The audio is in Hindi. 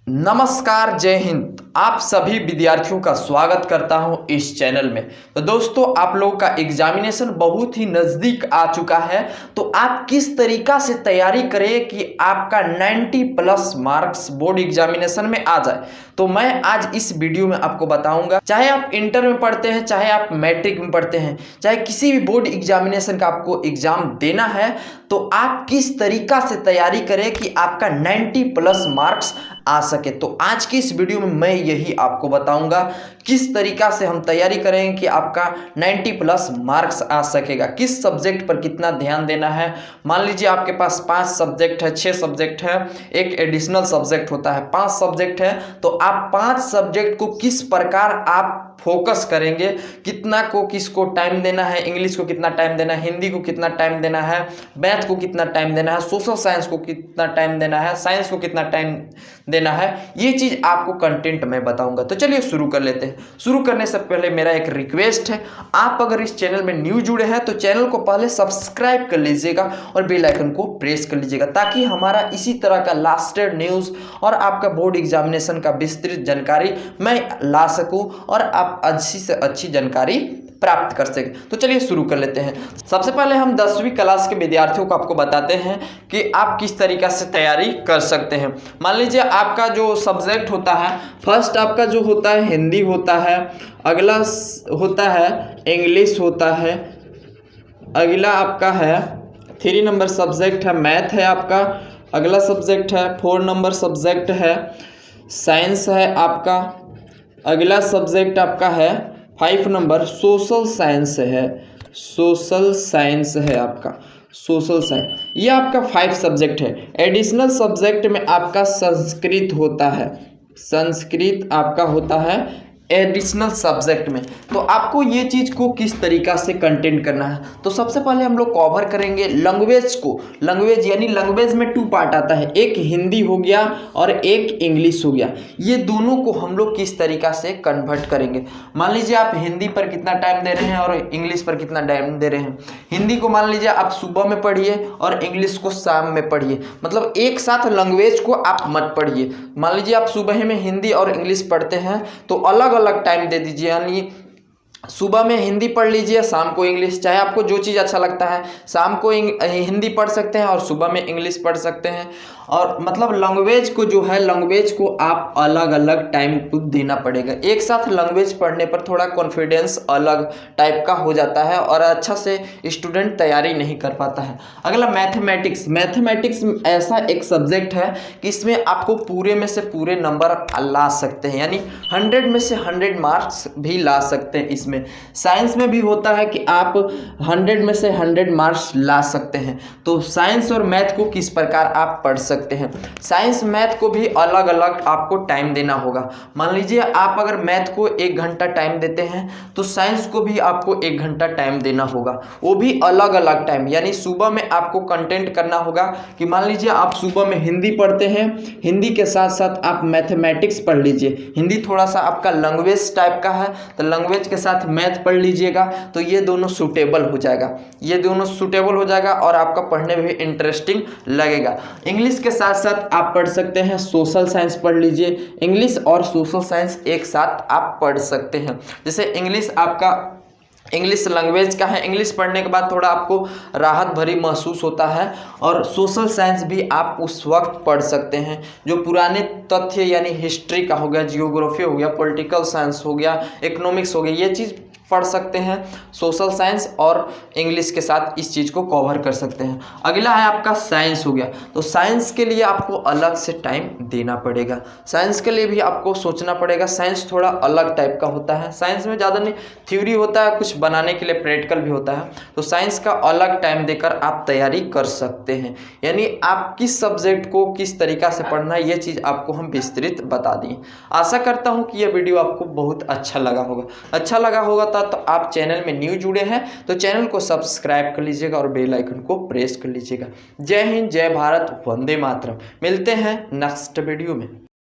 नमस्कार, जय हिंद। आप सभी विद्यार्थियों का स्वागत करता हूं इस चैनल में। तो दोस्तों, आप लोगों का एग्जामिनेशन बहुत ही नज़दीक आ चुका है। तो आप किस तरीका से तैयारी करें कि आपका 90 प्लस मार्क्स बोर्ड एग्जामिनेशन में आ जाए, तो मैं आज इस वीडियो में आपको बताऊंगा। चाहे आप इंटर में पढ़ते हैं, चाहे आप मैट्रिक में पढ़ते हैं, चाहे किसी भी बोर्ड एग्जामिनेशन का आपको एग्जाम देना है, तो आप किस तरीका से तैयारी करें कि आपका 90 प्लस मार्क्स आ सके। तो आज की इस वीडियो में मैं यही आपको बताऊंगा किस तरीका से हम तैयारी करें कि आपका 90 प्लस मार्क्स आ सकेगा। किस सब्जेक्ट पर कितना ध्यान देना है। मान लीजिए आपके पास 5 सब्जेक्ट है, 6 सब्जेक्ट है, एक एडिशनल सब्जेक्ट होता है, 5 सब्जेक्ट है, तो आप 5 सब्जेक्ट को किस प्रकार आप फोकस करेंगे, कितना को किसको टाइम देना है, इंग्लिश को कितना टाइम देना है, हिंदी को कितना टाइम देना है, मैथ को कितना टाइम देना है, सोशल साइंस को कितना टाइम देना है, साइंस को कितना टाइम देना है, ये चीज़ आपको कंटेंट में बताऊंगा। तो चलिए शुरू कर लेते हैं। शुरू करने से पहले मेरा एक रिक्वेस्ट है, आप अगर इस चैनल में न्यू जुड़े हैं तो चैनल को पहले सब्सक्राइब कर लीजिएगा और बेल आइकन को प्रेस कर लीजिएगा, ताकि हमारा इसी तरह का लास्टेड न्यूज़ और आपका बोर्ड एग्जामिनेशन का विस्तृत जानकारी मैं ला सकूं और आप अच्छी से अच्छी जानकारी प्राप्त कर सके। तो चलिए शुरू कर लेते हैं। सबसे पहले हम 10वीं क्लास के विद्यार्थियों को आपको बताते हैं कि आप किस तरीका से तैयारी कर सकते हैं। मान लीजिए आपका जो सब्जेक्ट होता है, फर्स्ट आपका जो होता है हिंदी होता है, अगला होता है इंग्लिश होता है, अगला आपका है 3 नंबर सब्जेक्ट है मैथ है आपका, अगला सब्जेक्ट है 4 नंबर सब्जेक्ट है साइंस है आपका, अगला सब्जेक्ट आपका है 5 नंबर सोशल साइंस है, सोशल साइंस है आपका, सोशल साइंस। ये आपका 5 सब्जेक्ट है। एडिशनल सब्जेक्ट में आपका संस्कृत होता है, संस्कृत आपका होता है एडिशनल सब्जेक्ट में। तो आपको ये चीज़ को किस तरीका से कंटेंट करना है, तो सबसे पहले हम लोग कवर करेंगे लैंग्वेज को। लैंग्वेज यानी लैंग्वेज में 2 पार्ट आता है, एक हिंदी हो गया और एक इंग्लिश हो गया। ये दोनों को हम लोग किस तरीका से कन्वर्ट करेंगे। मान लीजिए आप हिंदी पर कितना टाइम दे रहे हैं और इंग्लिश पर कितना टाइम दे रहे हैं। हिंदी को मान लीजिए आप सुबह में पढ़िए और इंग्लिश को शाम में पढ़िए, मतलब एक साथ लैंग्वेज को आप मत पढ़िए। मान लीजिए आप सुबह में हिंदी और इंग्लिश पढ़ते हैं तो अलग अलग टाइम दे दीजिए, यानी सुबह में हिंदी पढ़ लीजिए, शाम को इंग्लिश। चाहे आपको जो चीज़ अच्छा लगता है, शाम को हिंदी पढ़ सकते हैं और सुबह में इंग्लिश पढ़ सकते हैं। और मतलब लैंग्वेज को जो है, लैंग्वेज को आप अलग अलग टाइम को देना पड़ेगा। एक साथ लैंग्वेज पढ़ने पर थोड़ा कॉन्फिडेंस अलग टाइप का हो जाता है और अच्छा से स्टूडेंट तैयारी नहीं कर पाता है। अगला मैथमेटिक्स। मैथमेटिक्स ऐसा एक सब्जेक्ट है कि इसमें आपको पूरे में से पूरे नंबर ला सकते हैं, यानी 100 में से 100 मार्क्स भी ला सकते हैं। इसमें साइंस में भी होता है कि आप 100 में से 100 मार्क्स ला सकते हैं। तो साइंस और मैथ को किस प्रकार आप पढ़ सकते हैं। साइंस मैथ को भी अलग अलग आपको टाइम देना होगा। मान लीजिए आप अगर मैथ को 1 घंटा टाइम देते हैं तो साइंस को भी आपको 1 घंटा टाइम देना होगा, वो भी अलग अलग टाइम। यानी सुबह में आपको कंटेंट करना होगा कि मान लीजिए आप सुबह में हिंदी पढ़ते हैं, हिंदी के साथ साथ आप मैथमेटिक्स पढ़ लीजिए। हिंदी थोड़ा सा आपका लैंग्वेज टाइप का है तो लैंग्वेज के साथ मैथ पढ़ लीजिएगा, तो ये दोनों सूटेबल हो जाएगा, ये दोनों सूटेबल हो जाएगा और आपका पढ़ने में भी इंटरेस्टिंग लगेगा। इंग्लिश के साथ साथ आप पढ़ सकते हैं सोशल साइंस पढ़ लीजिए। इंग्लिश और सोशल साइंस एक साथ आप पढ़ सकते हैं। जैसे इंग्लिश आपका इंग्लिश लैंग्वेज का है, इंग्लिश पढ़ने के बाद थोड़ा आपको राहत भरी महसूस होता है। और सोशल साइंस भी आप उस वक्त पढ़ सकते हैं जो पुराने तथ्य यानी हिस्ट्री का हो गया, जियोग्राफी हो गया, पॉलिटिकल साइंस हो गया, इकोनॉमिक्स हो गया, ये चीज़ पढ़ सकते हैं। सोशल साइंस और इंग्लिश के साथ इस चीज़ को कवर कर सकते हैं। अगला है आपका साइंस हो गया। तो साइंस के लिए आपको अलग से टाइम देना पड़ेगा, साइंस के लिए भी आपको सोचना पड़ेगा। साइंस थोड़ा अलग टाइप का होता है, साइंस में ज़्यादा नहीं थ्योरी होता है, कुछ बनाने के लिए प्रैक्टिकल भी होता है। तो साइंस का अलग टाइम देकर आप तैयारी कर सकते हैं। यानी आप किस सब्जेक्ट को किस तरीका से पढ़ना है, ये चीज़ आपको हम विस्तृत बता दिए। आशा करता हूँ कि यह वीडियो आपको बहुत अच्छा लगा होगा। तो आप चैनल में न्यू जुड़े हैं तो चैनल को सब्सक्राइब कर लीजिएगा और बेल आइकन को प्रेस कर लीजिएगा। जय हिंद, जय भारत, वंदे मातरम। मिलते हैं नेक्स्ट वीडियो में।